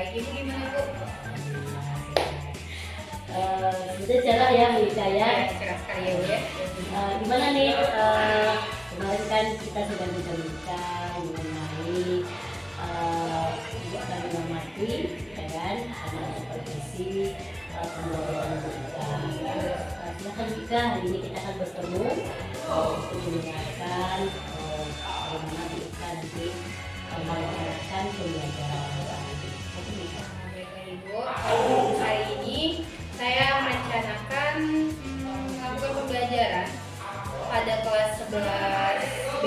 Baik, Ibu gimana Bu? Sudah cerah ya Bu Ika ya. Cerah sekali ya Bu ya. Gimana nih, kemarin kan kita sudah bincang-bincang mengenai Ibu akan mengamati ya kan, karena supervisi pembelajaran Bu Ika. Silakan Bu Ika, hari ini kita akan bertemu untuk mendengarkan bagaimana Bu Ika nanti melaksanakan pembelajaran hari ini. Baiklah Ibu, hari ini saya merencanakan melakukan pembelajaran pada kelas 11B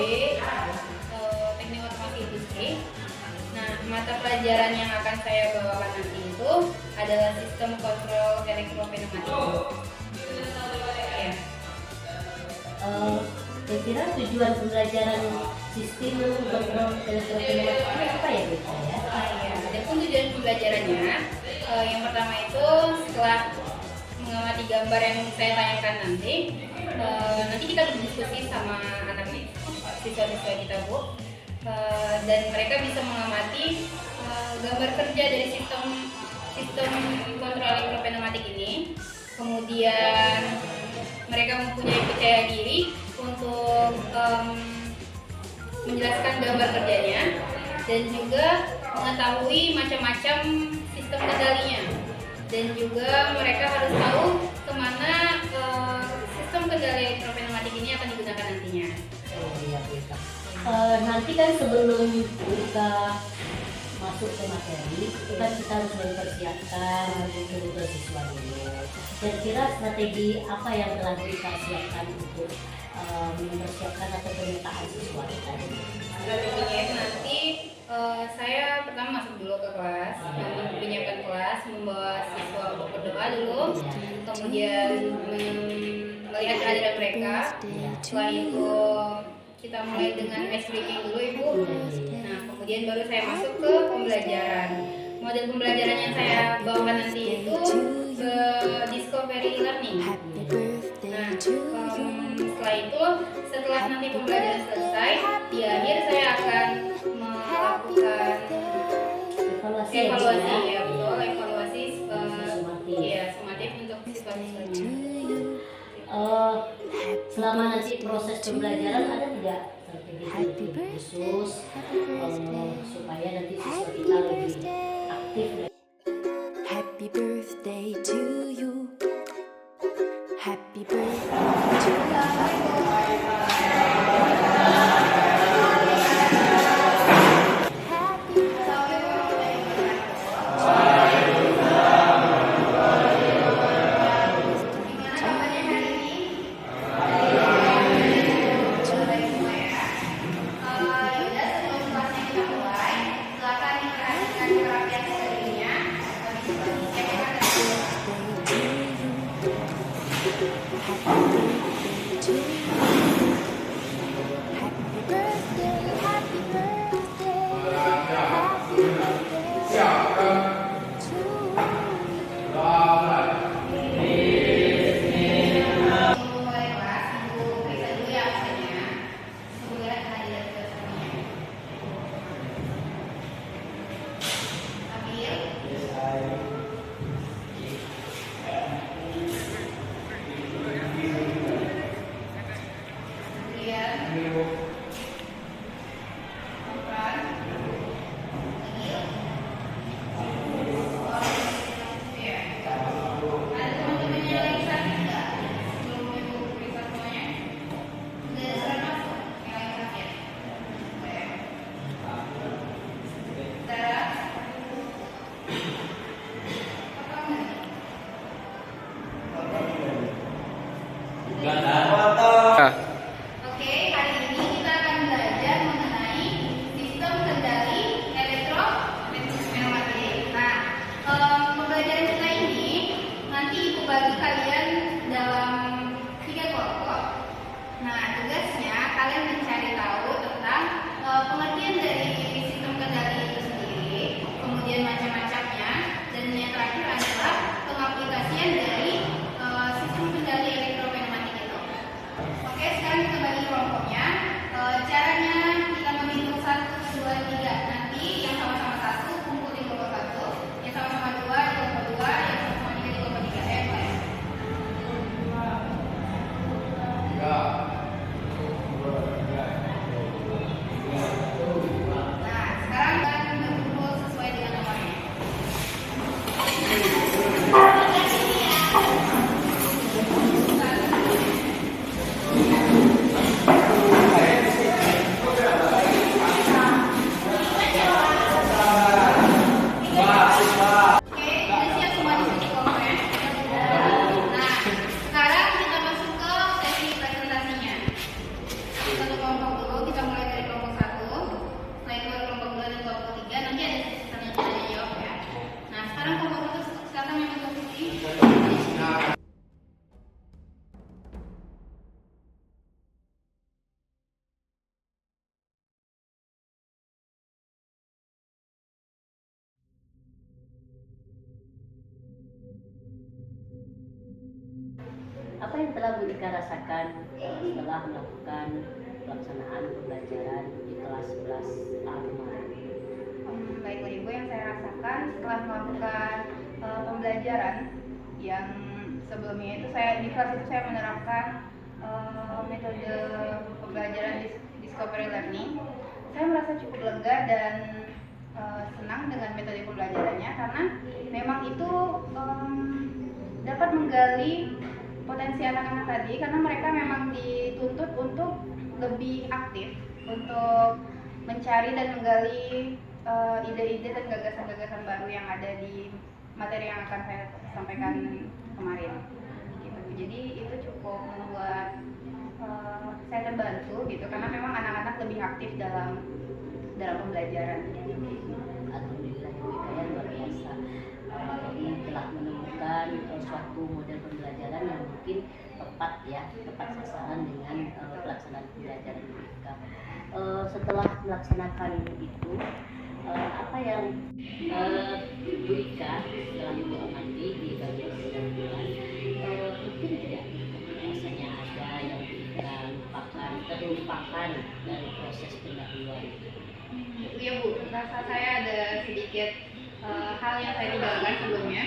Teknik Otomotif Industri. Nah, mata pelajaran yang akan saya bawakan nanti itu adalah sistem kontrol elektropneumatik. Ya. Kira-kira tujuan pembelajaran sistem kontrol elektropneumatik apa ya Bu Ika ya? Ya, adapun tujuan pembelajarannya, yang pertama itu setelah mengamati gambar yang saya tanyakan nanti kita berdiskusi sama anak siswa-siswa kita Bu, dan mereka bisa mengamati gambar kerja dari sistem kontrol elektropneumatik ini. Kemudian mereka mempunyai percaya diri untuk menjelaskan gambar kerjanya dan juga mengetahui macam-macam sistem kendalinya, dan juga mereka harus tahu kemana sistem kendali elektropneumatik ini akan digunakan nantinya. Oh iya Bu Ika. Nanti kan sebelum kita masuk ke materi, itu kan kita harus mempersiapkan untuk siswa dulu. Kira-kira strategi apa yang telah kita siapkan untuk mempersiapkan atau pemetaan siswa kita ini? Strateginya nanti saya pertama masuk dulu ke kelas, menyiapkan kelas, membawa siswa untuk berdoa dulu, kemudian melihat kehadiran mereka. Setelah itu kita mulai dengan ice breaking dulu Ibu. Nah, kemudian baru saya masuk ke pembelajaran. Model pembelajaran yang saya bawakan nanti itu discovery learning. Nah, setelah itu, setelah nanti pembelajaran selesai, di akhir saya akan melakukan evaluasi ya, betul, evaluasi sumatif untuk siswa-siswanya. Selama nanti proses pembelajaran ada tidak strategi khusus supaya nanti siswa kita lebih aktif? Happy birthday to you. Happy birthday to you. Oke, hari ini kita akan belajar mengenai sistem kendali elektropneumatik. Nah, pembelajaran kita ini nanti Ibu bagi kalian dalam 3 kelompok. Nah, tugasnya kalian mencari tahu tentang pengertian dari sistem kendali itu sendiri, kemudian macam-macamnya, Ika rasakan setelah melakukan pelaksanaan pembelajaran di kelas 11A kemarin? Baiklah Ibu, yang saya rasakan setelah melakukan pembelajaran yang sebelumnya itu di kelas itu saya menerapkan metode pembelajaran discovery learning. Saya merasa cukup lega dan senang dengan metode pembelajarannya karena memang itu dapat menggali potensi anak-anak tadi, karena mereka memang dituntut untuk lebih aktif untuk mencari dan menggali ide-ide dan gagasan-gagasan baru yang ada di materi yang akan saya sampaikan kemarin gitu. Jadi itu cukup membuat saya terbantu gitu, karena memang anak-anak lebih aktif dalam pembelajaran. Alhamdulillah Ibu Ika ya, luar biasa. Jadi telah menemukan suatu model pembelajaran yang mungkin tepat sasaran dengan pelaksanaan pembelajaran Ibu Ika. Setelah melaksanakan itu, apa yang Ibu Ika setelah Ibu amati di bagian penampilan, mungkin tidak rasanya ada yang kita terlupakan dari proses pendahuluan? Iya Bu, rasa saya ada sedikit hal yang saya tinggalkan sebelumnya.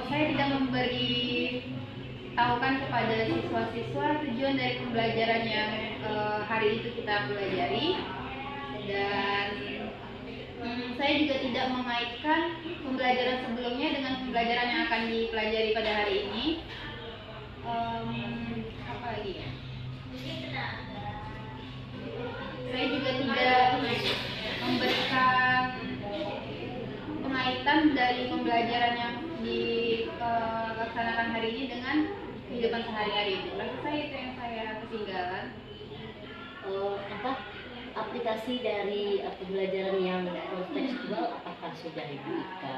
Saya tidak memberi tahukan kepada siswa-siswa tujuan dari pembelajaran yang hari itu kita pelajari, dan saya juga tidak mengaitkan pembelajaran sebelumnya dengan pembelajaran yang akan dipelajari pada hari ini. Apa lagi ya? Saya juga tidak memberikan pengaitan dari pembelajaran yang dilaksanakan hari ini dengan kehidupan sehari-hari itu. Rasa saya itu yang saya ketinggalan. Apa aplikasi dari pembelajaran yang tekstual apakah sudah Ibu Ika?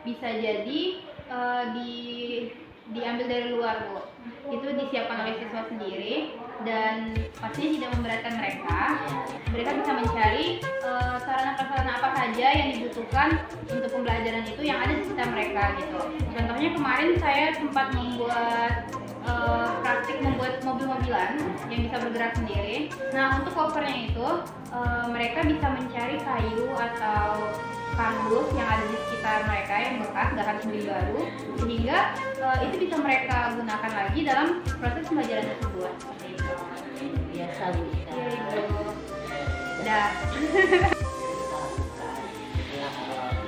bisa jadi diambil dari luar Bu. Itu disiapkan oleh siswa sendiri dan pastinya tidak memberatkan mereka. Mereka bisa mencari sarana prasarana apa saja yang dibutuhkan untuk pembelajaran itu yang ada di sekitar mereka gitu. Contohnya kemarin saya sempat membuat praktik membuat mobil-mobilan yang bisa bergerak sendiri. Nah, untuk covernya itu mereka bisa mencari kayu atau kardus yang ada di sekitar mereka yang bekas, nggak harus beli baru, sehingga itu bisa mereka gunakan lagi dalam proses pembelajaran tersebut. Biasa Bu. Iya, Ibu. Dah.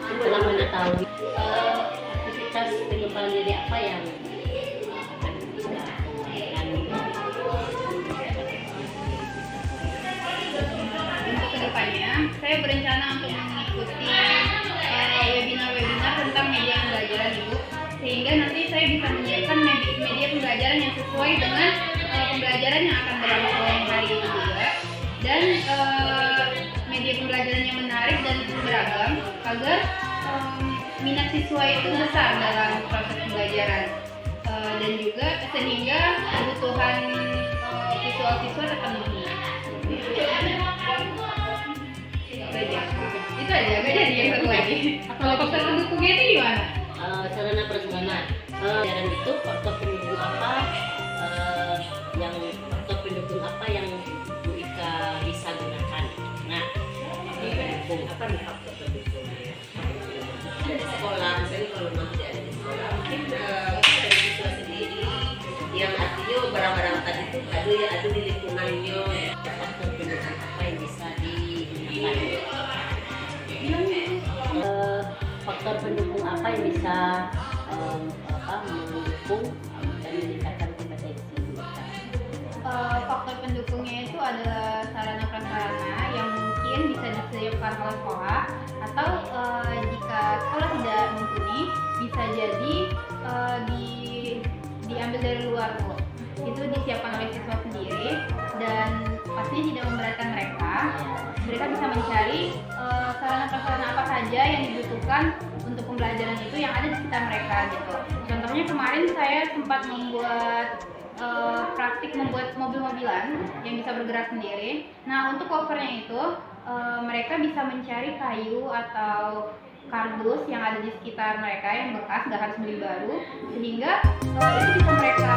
Setelah mengetahui aktivitas pengembangan diri apa yang akan kita lakukan Untuk kedepannya, saya berencana untuk mengikuti webinar-webinar tentang media pembelajaran Ibu, sehingga nanti saya bisa menyiapkan media pembelajaran yang sesuai dengan pembelajaran yang akan berlangsung hari ini juga, dan media pembelajaran yang menarik dan beragam agar minat siswa itu besar dalam proses pembelajaran, dan juga sehingga kebutuhan visual siswa terpenuhi. Itu aja, gak jadi yang satu lagi. Kalau faktor pendukungnya itu gimana? sarana prasarana. Pelajaran itu faktor pendukung apa yang Bu Ika bisa gunakan. Nah, faktor pendukung apa nih faktor pendukung? Ada di sekolah, misalnya kalau nanti ada di sekolah, mungkin dari siswa sendiri yang artinya barang-barang tadi itu ada di lingkungannya. Faktor pendukung apa yang bisa digunakan? Faktor pendukung apa yang bisa mendukung dan meningkatkan kompetensi kita? Faktor pendukungnya itu adalah sarana prasarana yang mungkin bisa disediakan oleh sekolah, atau jika sekolah tidak mumpuni bisa jadi diambil dari luar Bu. Itu disiapkan oleh siswa sendiri dan pastinya tidak memberatkan mereka. Mereka bisa mencari sarana prasarana apa saja yang dibutuhkan untuk pembelajaran itu yang ada di sekitar mereka gitu. Contohnya kemarin saya sempat membuat praktik membuat mobil-mobilan yang bisa bergerak sendiri. Nah, untuk covernya itu mereka bisa mencari kayu atau kardus yang ada di sekitar mereka yang bekas, nggak harus beli baru, sehingga itu bisa mereka